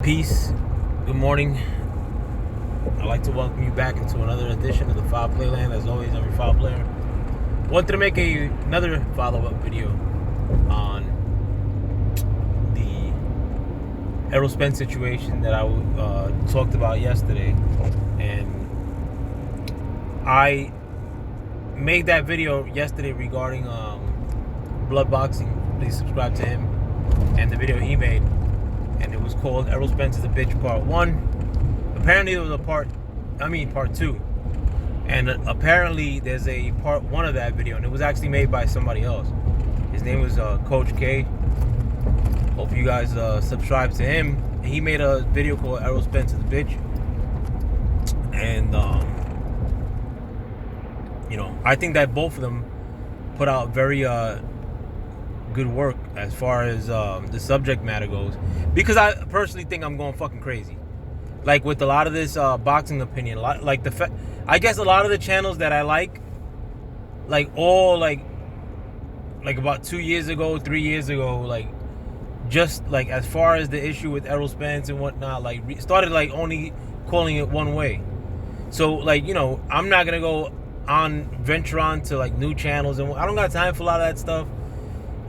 Peace. Good morning. I'd like to welcome you back into another edition of the Foul Playland. As always, I'm your Foul Player. Wanted to make another follow-up video on the Errol Spence situation that I talked about yesterday. And I made that video yesterday regarding blood boxing. Please subscribe to him and the video he made. And it was called Errol Spence is a Bitch Part 1. Apparently there was a Part 2. And apparently there's a Part 1 of that video, and it was actually made by somebody else. His name was Coach K. Hope you guys subscribe to him. He made a video called Errol Spence is a Bitch. And, I think that both of them put out very good work as far as the subject matter goes, because I personally think I'm going fucking crazy, like with a lot of this boxing opinion. I guess a lot of the channels that I like all about 2 years ago, 3 years ago, just as far as the issue with Errol Spence and whatnot, started only calling it one way. So I'm not gonna venture on to new channels, and I don't got time for a lot of that stuff.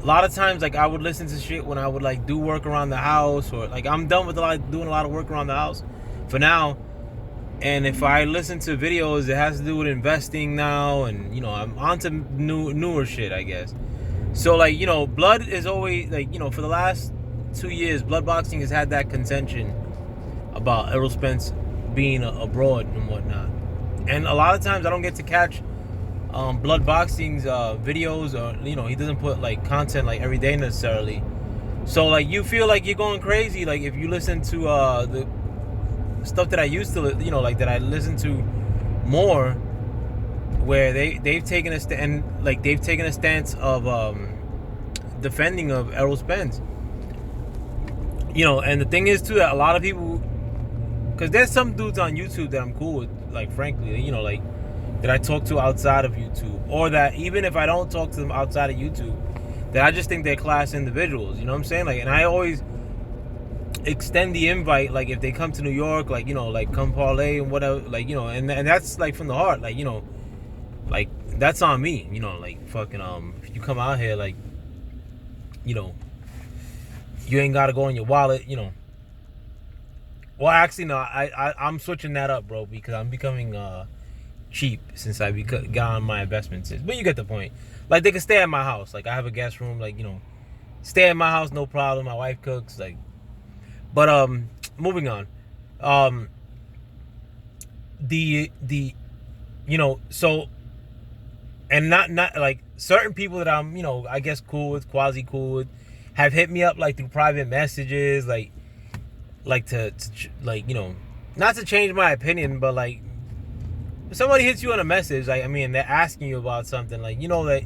A lot of times, I would listen to shit when I would do work around the house, or I'm done with doing a lot of work around the house for now. And if I listen to videos that has to do with investing now, and I'm onto newer shit, I guess. So blood is always for the last 2 years, blood boxing has had that contention about Errol Spence being abroad and whatnot. And a lot of times I don't get to catch blood boxing's videos, or he doesn't put content every day necessarily. So you feel like you're going crazy if you listen to the stuff that I used to that I listen to more, where they've taken a stance of defending of Errol Spence. And the thing is too that a lot of people, because there's some dudes on YouTube that I'm cool with, frankly, that I talk to outside of YouTube, or that even if I don't talk to them outside of YouTube, that I just think they're class individuals. You know what I'm saying? And I always extend the invite, if they come to New York, come parlay and whatever, and that's from the heart, that's on me. If you come out here, you ain't gotta go in your wallet, Well, actually, no, I'm switching that up, bro, because I'm becoming cheap since I got on my investments. But you get the point. They can stay at my house. I have a guest room. Stay at my house, no problem. My wife cooks. But moving on. So, and not certain people that I'm, I guess cool with, quasi cool with, have hit me up through private messages, not to change my opinion, but if somebody hits you on a message, they're asking you about something, that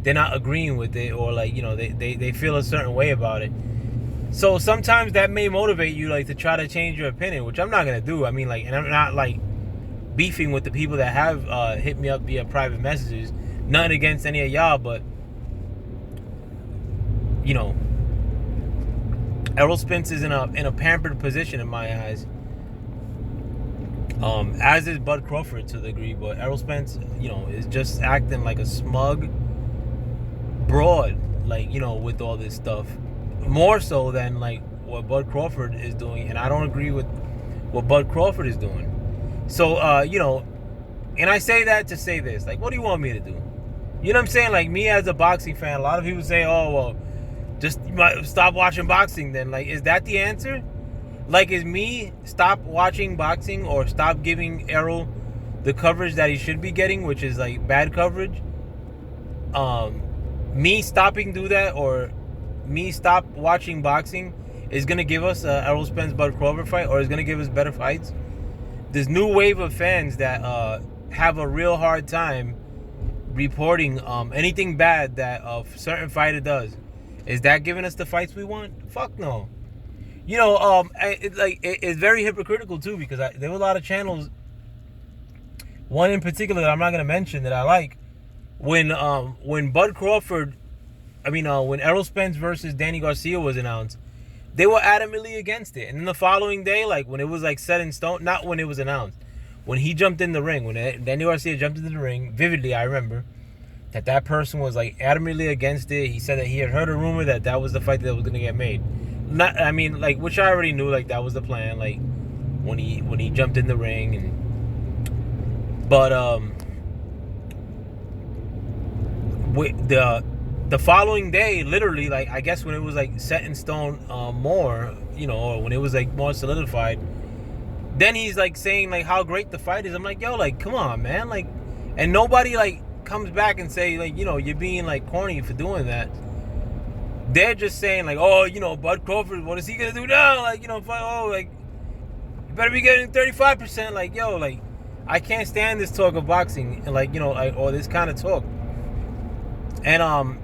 they're not agreeing with it, or they feel a certain way about it. So sometimes that may motivate you to try to change your opinion, which I'm not gonna do. And I'm not beefing with the people that have hit me up via private messages. Nothing against any of y'all, but Errol Spence is in a pampered position in my eyes. As is Bud Crawford to the degree, but Errol Spence, is just acting like a smug broad, with all this stuff. More so than what Bud Crawford is doing, and I don't agree with what Bud Crawford is doing. So, and I say that to say this, what do you want me to do? You know what I'm saying? Me as a boxing fan, a lot of people say, oh, well, just stop watching boxing then. Is that the answer? Is me stop watching boxing, or stop giving Errol the coverage that he should be getting, which is bad coverage? Me stopping do that, or me stop watching boxing is gonna give us a Errol Spence Bud Crawford fight, or is gonna give us better fights? This new wave of fans that have a real hard time reporting anything bad that a certain fighter does, is that giving us the fights we want? Fuck no. It's very hypocritical too, because there were a lot of channels, one in particular that I'm not gonna mention, that I like, when Bud Crawford, when Errol Spence versus Danny Garcia was announced, they were adamantly against it. And then the following day, like when it was like set in stone, not when it was announced, when he jumped in the ring, when Daniel Garcia jumped into the ring, vividly I remember that person was like adamantly against it. He said that he had heard a rumor that was the fight that was gonna get made. Not, I mean, like, which I already knew, like that was the plan. Like when he jumped in the ring, but with the following day, literally, like I guess when it was like set in stone, more, or when it was like more solidified, then he's like saying like how great the fight is. I'm like, yo, like come on, man, like, and nobody like comes back and say like, you're being like corny for doing that. They're just saying like, oh, Bud Crawford, what is he gonna do now? Like, like you better be getting 35%. Like, yo, like I can't stand this talk of boxing, and like, or this kind of talk. And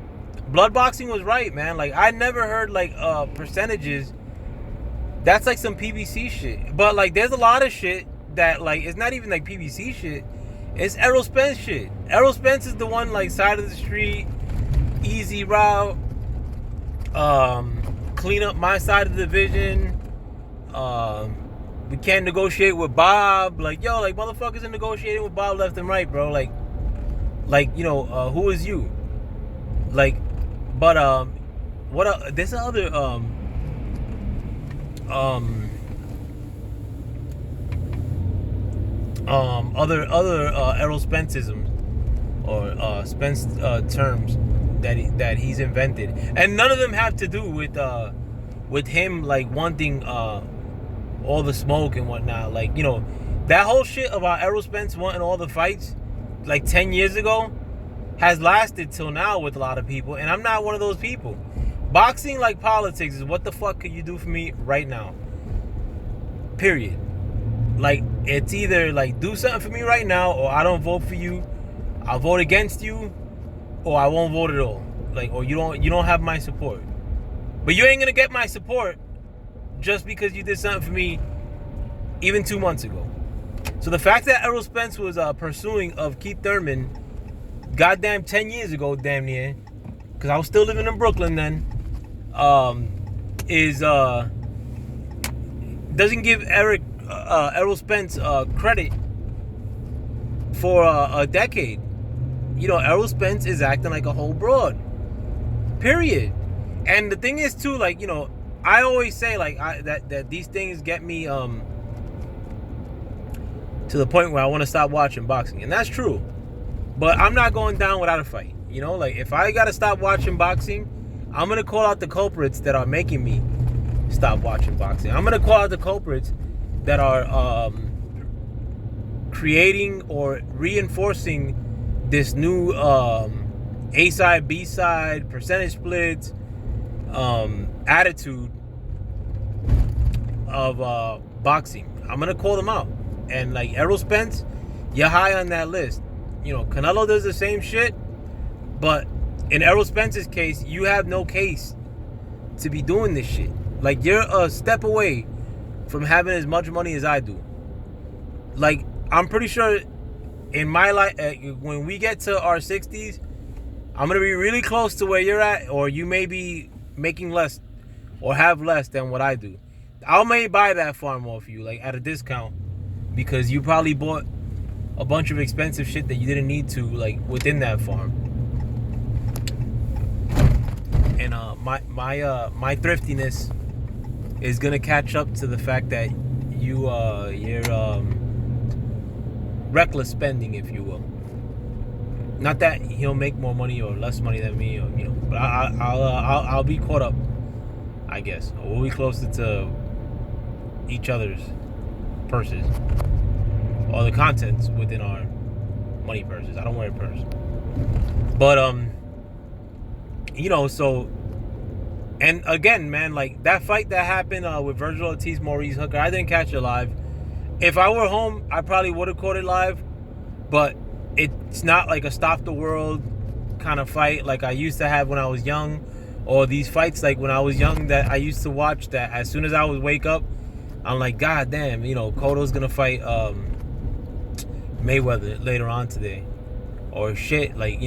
blood boxing was right, man. Like I never heard like percentages. That's like some PBC shit. But like there's a lot of shit that like it's not even like PBC shit. It's Errol Spence shit. Errol Spence is the one like side of the street, easy route, clean up my side of the division. We can't negotiate with Bob. Like, yo, like motherfuckers are negotiating with Bob left and right, bro. Like who is you? Like, but what? There's other other Errol Spenceisms or Spence terms that he's invented, and none of them have to do with him like wanting all the smoke and whatnot. Like, that whole shit about Errol Spence wanting all the fights like 10 years ago has lasted till now with a lot of people, and I'm not one of those people. Boxing, like politics, is what the fuck could you do for me right now? Period. Like, it's either like do something for me right now, or I don't vote for you, I'll vote against you, or I won't vote at all. Like, or you don't have my support. But you ain't gonna get my support just because you did something for me even 2 months ago. So the fact that Errol Spence was pursuing of Keith Thurman goddamn 10 years ago, damn near, because I was still living in Brooklyn then, doesn't give Errol Spence credit for a decade. Errol Spence is acting like a whole broad. Period. And the thing is too, like, I always say like that these things get me to the point where I want to stop watching boxing, and that's true. But I'm not going down without a fight. Like if I gotta stop watching boxing, I'm gonna call out the culprits that are making me stop watching boxing. I'm gonna call out the culprits that are creating or reinforcing this new A side, B side, percentage splits attitude of boxing. I'm gonna call them out. And like Errol Spence, you're high on that list. Canelo does the same shit, but in Errol Spence's case, you have no case to be doing this shit. Like, you're a step away from having as much money as I do. Like, I'm pretty sure in my life, when we get to our 60s, I'm gonna be really close to where you're at, or you may be making less or have less than what I do. I may buy that farm off you, like at a discount, because you probably bought a bunch of expensive shit that you didn't need to, like within that farm. And my thriftiness is gonna catch up to the fact that you're reckless spending, if you will. Not that he'll make more money or less money than me, or but I'll be caught up, I guess. Or we'll be closer to each other's purses, or the contents within our money purses. I don't wear a purse, but so. And again, man, like that fight that happened with Virgil Ortiz, Maurice Hooker, I didn't catch it live. If I were home, I probably would have caught it live, but it's not like a stop the world kind of fight like I used to have when I was young, or these fights like when I was young that I used to watch, that as soon as I would wake up, I'm like, God damn, Cotto's gonna fight Mayweather later on today, or shit, like,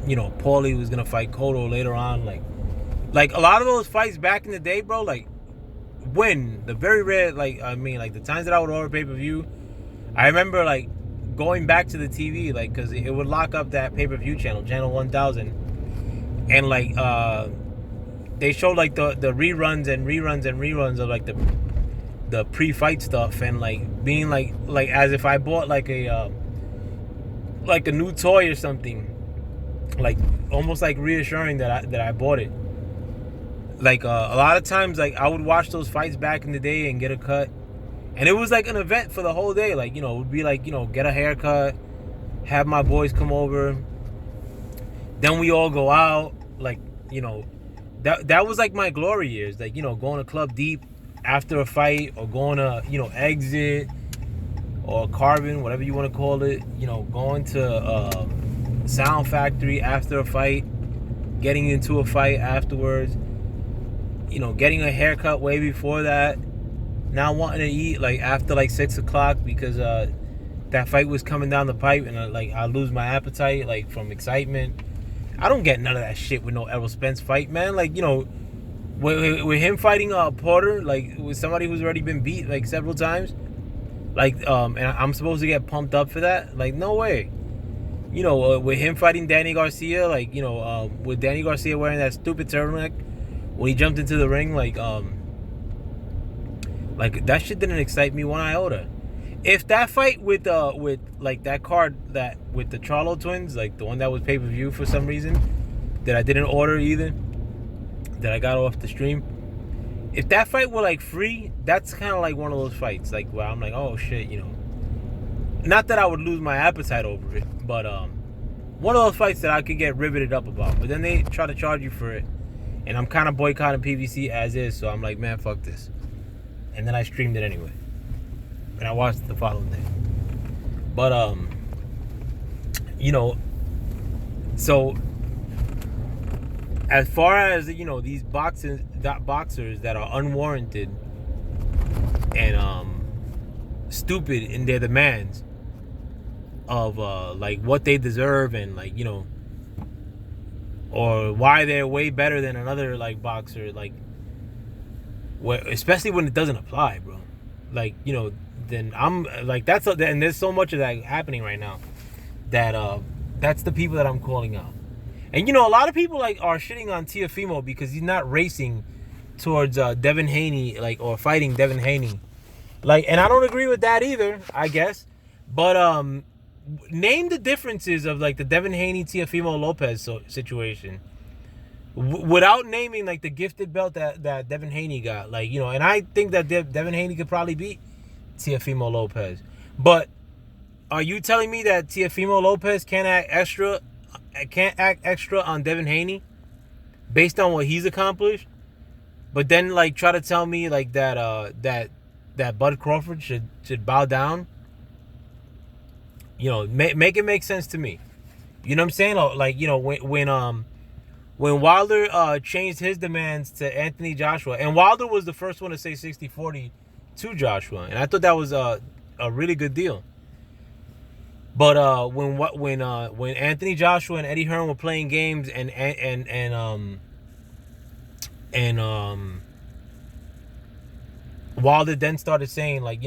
Paulie was gonna fight Cotto later on. Like a lot of those fights back in the day, bro. Like when the very rare, like the times that I would order pay-per-view, I remember like going back to the TV, like because it would lock up that pay-per-view channel 1000, and like they showed like the reruns and reruns of like the pre-fight stuff, and like being like as if I bought like a new toy or something, like almost like reassuring that I bought it. Like a lot of times, like I would watch those fights back in the day and get a cut, and it was like an event for the whole day. Like it would be like get a haircut, have my boys come over, then we all go out. Like that was like my glory years. Like going to Club Deep after a fight, or going to Exit or Carbon, whatever you want to call it. Going to Sound Factory after a fight, getting into a fight afterwards. Getting a haircut way before that. Now wanting to eat like after like 6 o'clock because that fight was coming down the pipe, and I lose my appetite like from excitement. I don't get none of that shit with no Errol Spence fight, man. Like with him fighting Porter, like with somebody who's already been beat like several times, like and I'm supposed to get pumped up for that? Like no way. With him fighting Danny Garcia, like with Danny Garcia wearing that stupid turtleneck when he jumped into the ring, like that shit didn't excite me one iota. If that fight with like that card that with the Charlo twins, like the one that was pay-per-view for some reason, that I didn't order either, that I got off the stream. If that fight were like free, that's kind of like one of those fights, like where I'm like, oh shit, not that I would lose my appetite over it, but one of those fights that I could get riveted up about. But then they try to charge you for it, and I'm kind of boycotting PVC as is, so I'm like, man, fuck this. And then I streamed it anyway, and I watched it the following day. But so as far as these boxers that are unwarranted and stupid in their demands of like what they deserve, and like or why they're way better than another like boxer, like especially when it doesn't apply, bro. Like then I'm like and there's so much of that happening right now that that's the people that I'm calling out. And a lot of people like are shitting on Teofimo because he's not racing towards Devin Haney, like, or fighting Devin Haney, like, and I don't agree with that either, I guess. But name the differences of like the Devin Haney Teofimo Lopez situation without naming like the gifted belt that Devin Haney got, like and I think that Devin Haney could probably beat Teofimo Lopez. But are you telling me that Teofimo Lopez can't act extra on Devin Haney based on what he's accomplished, but then like try to tell me like that Bud Crawford should bow down? Make it make sense to me. You know what I'm saying? Like when Wilder changed his demands to Anthony Joshua, and Wilder was the first one to say 60-40 to Joshua, and I thought that was a really good deal. But when Anthony Joshua and Eddie Hearn were playing games, and Wilder then started saying like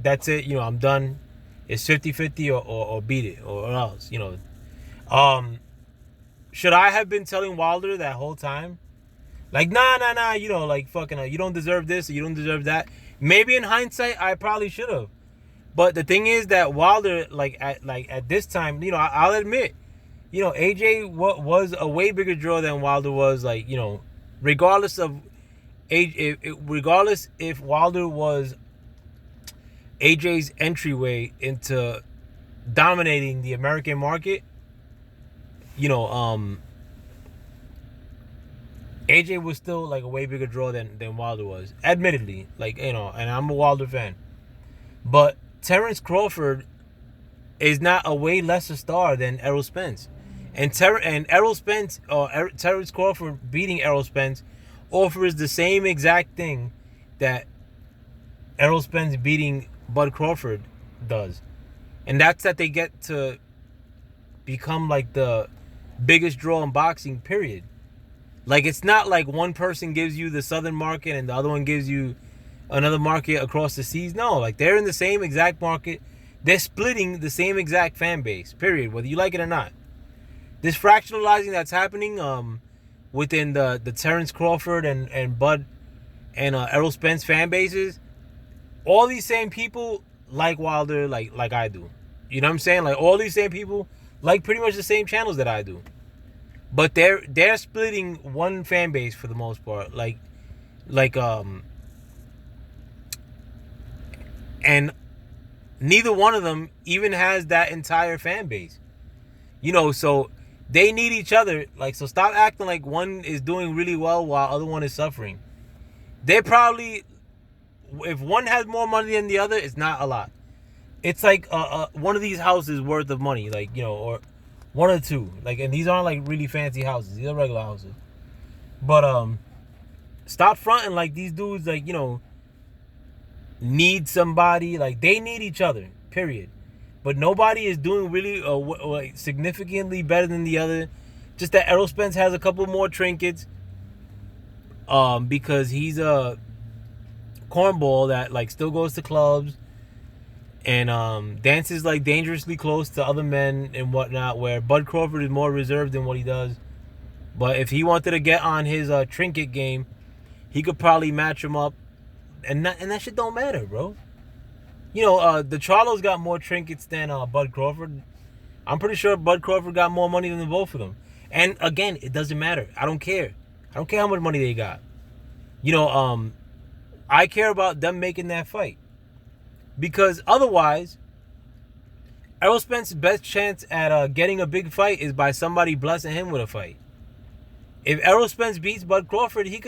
that's it, I'm done. It's 50-50 or beat it or else, should I have been telling Wilder that whole time? Like, nah, like, fucking, you don't deserve this or you don't deserve that. Maybe in hindsight, I probably should have. But the thing is that Wilder, at this time, I'll admit, AJ was a way bigger draw than Wilder was, like, regardless of age, regardless if Wilder was AJ's entryway into dominating the American market, AJ was still like a way bigger draw than Wilder was, admittedly, like, and I'm a Wilder fan. But Terrence Crawford is not a way lesser star than Errol Spence. And Errol Spence, or Terrence Crawford beating Errol Spence, offers the same exact thing that Errol Spence beating Bud Crawford does. And that's that they get to become like the biggest draw in boxing, period. Like, it's not like one person gives you the southern market and the other one gives you another market across the seas. No, like, they're in the same exact market. They're splitting the same exact fan base, period, whether you like it or not. This fractionalizing that's happening within the Terrence Crawford and Bud and Errol Spence fan bases, all these same people like Wilder like I do. You know what I'm saying? Like, all these same people like pretty much the same channels that I do. But they're splitting one fan base for the most part. And neither one of them even has that entire fan base. You know, so they need each other. Like, so stop acting like one is doing really well while other one is suffering. They're probably, if one has more money than the other, it's not a lot. It's like one of these houses worth of money, like, you know, or one or two. Like, and these aren't like really fancy houses. These are regular houses. But stop fronting like these dudes, like, you know, need somebody. Like, they need each other, period. But nobody is doing really significantly better than the other. Just that Errol Spence has a couple more trinkets because he's a cornball that, like, still goes to clubs and dances, like, dangerously close to other men and whatnot, where Bud Crawford is more reserved in what he does. But if he wanted to get on his trinket game, he could probably match him up, and that shit don't matter, bro. You know, the Charlos got more trinkets than Bud Crawford. I'm pretty sure Bud Crawford got more money than the both of them. And again, it doesn't matter. I don't care. I don't care how much money they got. You know, I care about them making that fight. Because otherwise, Errol Spence's best chance at getting a big fight is by somebody blessing him with a fight. If Errol Spence beats Bud Crawford, he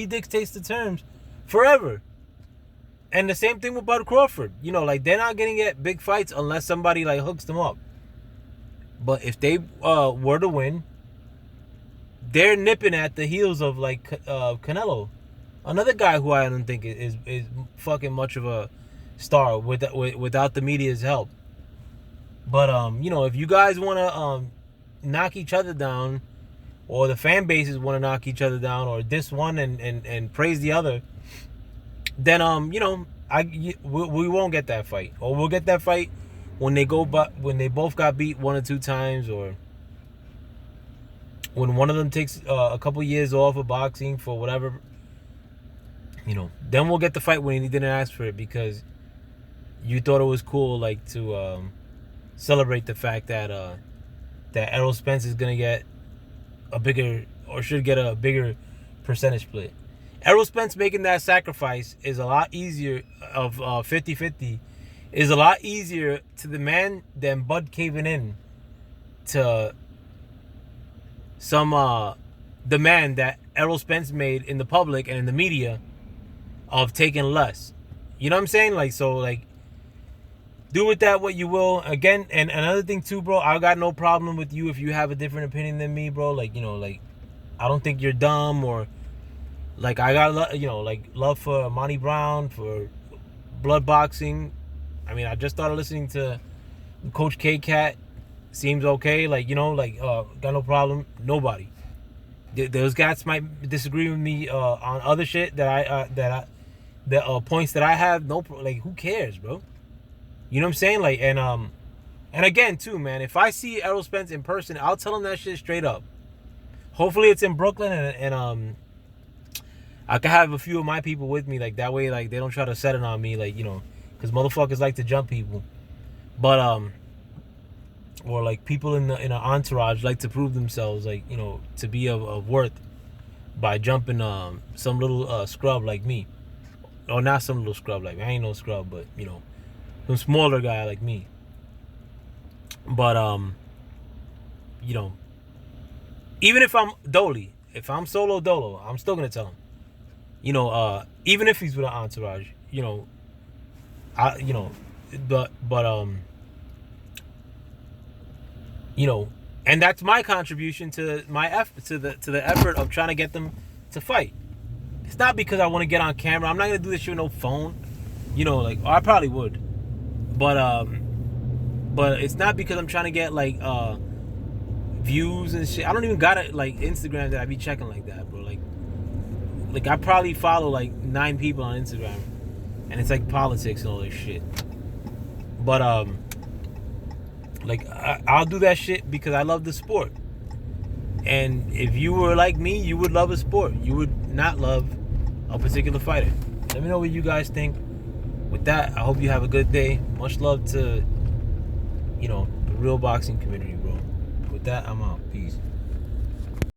dictates the terms forever. And the same thing with Bud Crawford. You know, like, they're not getting at big fights unless somebody, like, hooks them up. But if they were to win, they're nipping at the heels of, like, Canelo. Another guy who I don't think is fucking much of a star without the media's help. But, you know, if you guys want to knock each other down, or the fan bases want to knock each other down, or diss one and praise the other, then you know, we won't get that fight, or we'll get that fight when they both got beat one or two times, or when one of them takes a couple years off of boxing for whatever, you know, then we'll get the fight when he didn't ask for it because you thought it was cool, like, to celebrate the fact that that Errol Spence is gonna get a bigger, or should get a bigger percentage split. Errol Spence making that sacrifice is a lot easier of 50-50 is a lot easier to the man than Bud caving in to some demand that Errol Spence made in the public and in the media of taking less. You know what I'm saying? Like, so, like, do with that what you will. Again, and another thing too, bro, I got no problem with you if you have a different opinion than me, bro. Like, you know, like, I don't think you're dumb, or like, I got, you know, like, love for Monty Brown, for blood boxing. I mean, I just started listening to Coach K-Cat. Seems okay. Like, you know, like, got no problem. Nobody. Those guys might disagree with me on other shit that points that I have. Like, who cares, bro? You know what I'm saying? Like, and again, too, man, if I see Errol Spence in person, I'll tell him that shit straight up. Hopefully it's in Brooklyn, and I can have a few of my people with me, like, that way, like, they don't try to set it on me, like, you know, because motherfuckers like to jump people. But, or, like, people in an entourage like to prove themselves, like, you know, to be of worth by jumping some little scrub like me. Or not some little scrub like me. I ain't no scrub, but, you know, some smaller guy like me. But, you know, even if I'm Dolly, if I'm solo dolo, I'm still going to tell him. You know, even if he's with an entourage, you know, but you know, and that's my contribution to the effort of trying to get them to fight. It's not because I want to get on camera. I'm not gonna do this shit with no phone. You know, like, I probably would, but it's not because I'm trying to get, like, views and shit. I don't even got it like Instagram that I be checking like that, bro. Like I probably follow like 9 people on Instagram, and it's like politics and all this shit. But like I'll do that shit because I love the sport. And if you were like me, you would love a sport. You would not love a particular fighter. Let me know what you guys think. With that, I hope you have a good day. Much love to, the real boxing community, bro. With that, I'm out. Peace.